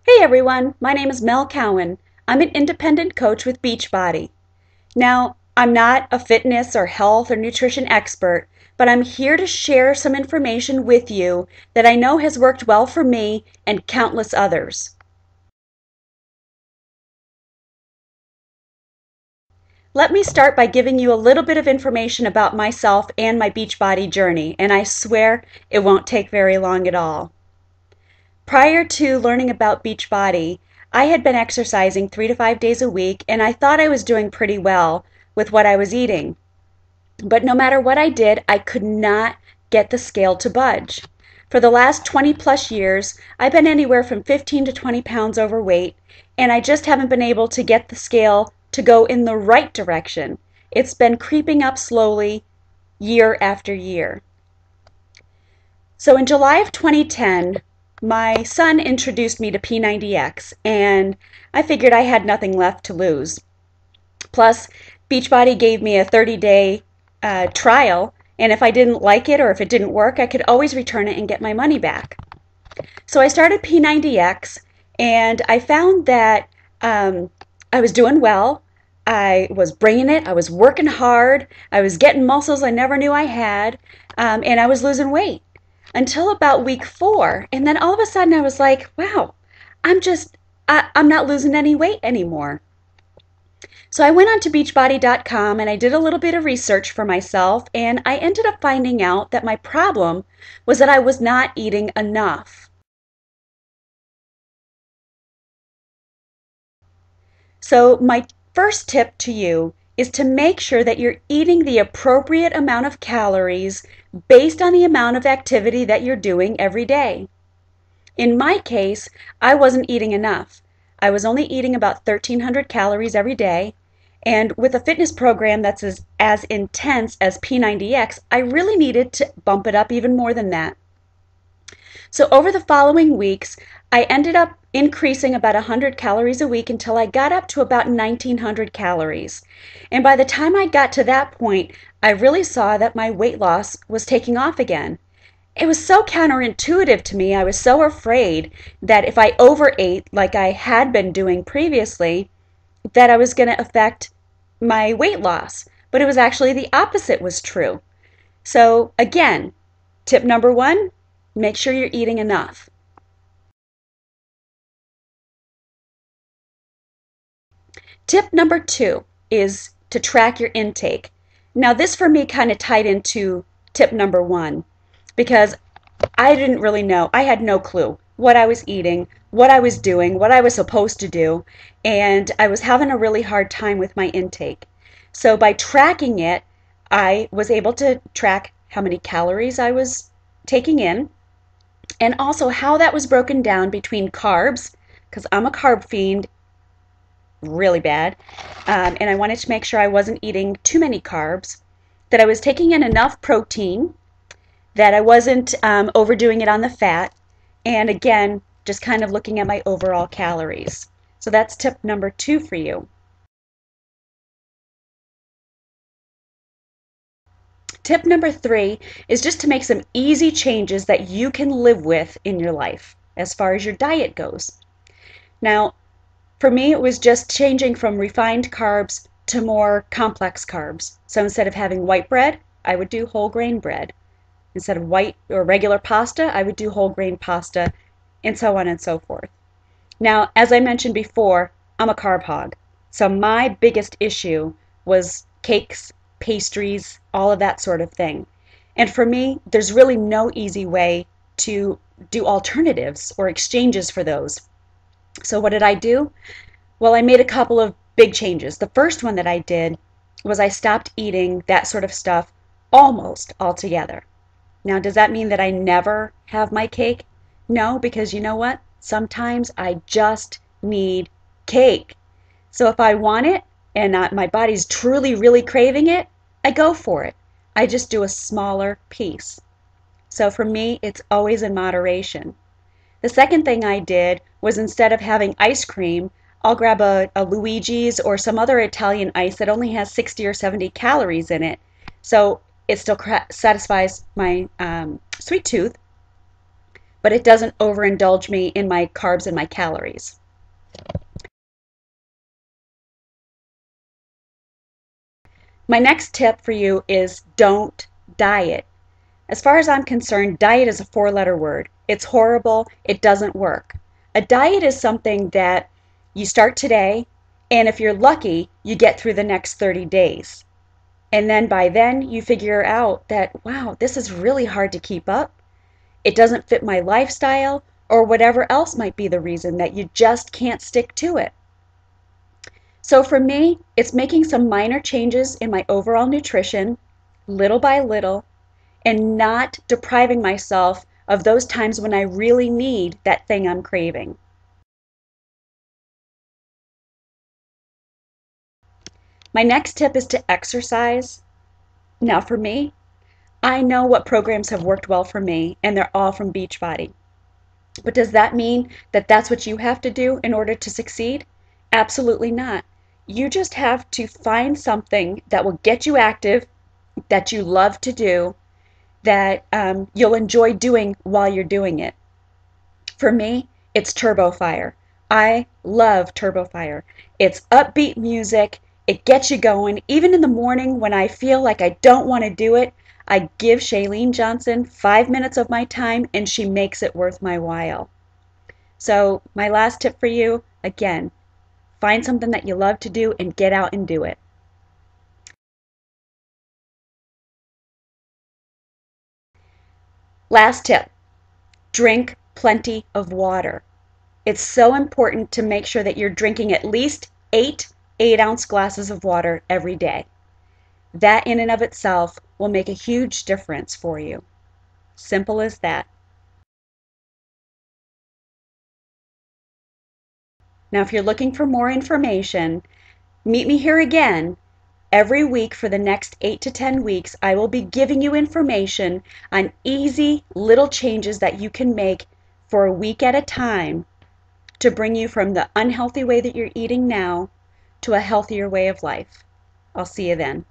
Hey everyone, my name is Mel Cowan. I'm an independent coach with Beachbody. Now, I'm not a fitness or health or nutrition expert, but I'm here to share some information with you that I know has worked well for me and countless others. Let me start by giving you a little bit of information about myself and my Beachbody journey, and I swear it won't take very long at all. Prior to learning about Beachbody, I had been exercising 3 to 5 days a week, and I thought I was doing pretty well with what I was eating. But no matter what I did, I could not get the scale to budge. For the last 20 plus years, I've been anywhere from 15 to 20 pounds overweight, and I just haven't been able to get the scale to go in the right direction. It's been creeping up slowly year after year. So in July of 2010, my son introduced me to P90X, and I figured I had nothing left to lose. Plus, Beachbody gave me a 30-day trial, and if I didn't like it or if it didn't work, I could always return it and get my money back. So I started P90X, and I found that I was doing well. I was bringing it. I was working hard. I was getting muscles I never knew I had, and I was losing weight until about week 4. And then all of a sudden I was like, wow, I'm not losing any weight anymore. So I went on to beachbody.com and I did a little bit of research for myself, and I ended up finding out that my problem was that I was not eating enough. So my first tip to you is to make sure that you're eating the appropriate amount of calories based on the amount of activity that you're doing every day. In my case, I wasn't eating enough. I was only eating about 1,300 calories every day, and with a fitness program that's as intense as P90X, I really needed to bump it up even more than that. So over the following weeks, I ended up increasing about 100 calories a week until I got up to about 1,900 calories. And by the time I got to that point, I really saw that my weight loss was taking off again. It was so counterintuitive to me. I was so afraid that if I overate like I had been doing previously, that I was going to affect my weight loss. But it was actually the opposite was true. So again, tip number 1, make sure you're eating enough. Tip number 2 is to track your intake. Now this for me kind of tied into tip number 1 because I didn't really know. I had no clue what I was eating, what I was doing, what I was supposed to do, and I was having a really hard time with my intake. So by tracking it, I was able to track how many calories I was taking in and also how that was broken down between carbs, because I'm a carb fiend really bad, and I wanted to make sure I wasn't eating too many carbs, that I was taking in enough protein, that I wasn't overdoing it on the fat, and again, just kind of looking at my overall calories. So that's tip number 2 for you. Tip number 3 is just to make some easy changes that you can live with in your life as far as your diet goes. Now, for me, it was just changing from refined carbs to more complex carbs. So instead of having white bread, I would do whole grain bread. Instead of white or regular pasta, I would do whole grain pasta, and so on and so forth. Now, as I mentioned before, I'm a carb hog. So my biggest issue was cakes, pastries, all of that sort of thing. And for me, there's really no easy way to do alternatives or exchanges for those. So what did I do? Well, I made a couple of big changes. The first one that I did was I stopped eating that sort of stuff almost altogether. Now, does that mean that I never have my cake? No, because you know what? Sometimes I just need cake. So if I want it and my body's truly, really craving it, I go for it. I just do a smaller piece. So for me, it's always in moderation. The second thing I did was instead of having ice cream, I'll grab a Luigi's or some other Italian ice that only has 60 or 70 calories in it. So it still satisfies my sweet tooth, but it doesn't overindulge me in my carbs and my calories. My next tip for you is don't diet. As far as I'm concerned, diet is a four-letter word. It's horrible. It doesn't work. A diet is something that you start today, and if you're lucky, you get through the next 30 days. And then by then, you figure out that, wow, this is really hard to keep up. It doesn't fit my lifestyle, or whatever else might be the reason that you just can't stick to it. So for me, it's making some minor changes in my overall nutrition, little by little, and not depriving myself of those times when I really need that thing I'm craving. My next tip is to exercise. Now for me, I know what programs have worked well for me, and they're all from Beachbody. But does that mean that that's what you have to do in order to succeed? Absolutely not. You just have to find something that will get you active, that you love to do, that you'll enjoy doing while you're doing it. For me, it's TurboFire. I love TurboFire. It's upbeat music. It gets you going. Even in the morning when I feel like I don't want to do it, I give Shailene Johnson 5 minutes of my time and she makes it worth my while. So my last tip for you, again, find something that you love to do and get out and do it. Last tip, drink plenty of water. It's so important to make sure that you're drinking at least 8 8-ounce glasses of water every day. That in and of itself will make a huge difference for you. Simple as that. Now, if you're looking for more information, meet me here again. Every week for the next 8 to 10 weeks, I will be giving you information on easy little changes that you can make for a week at a time to bring you from the unhealthy way that you're eating now to a healthier way of life. I'll see you then.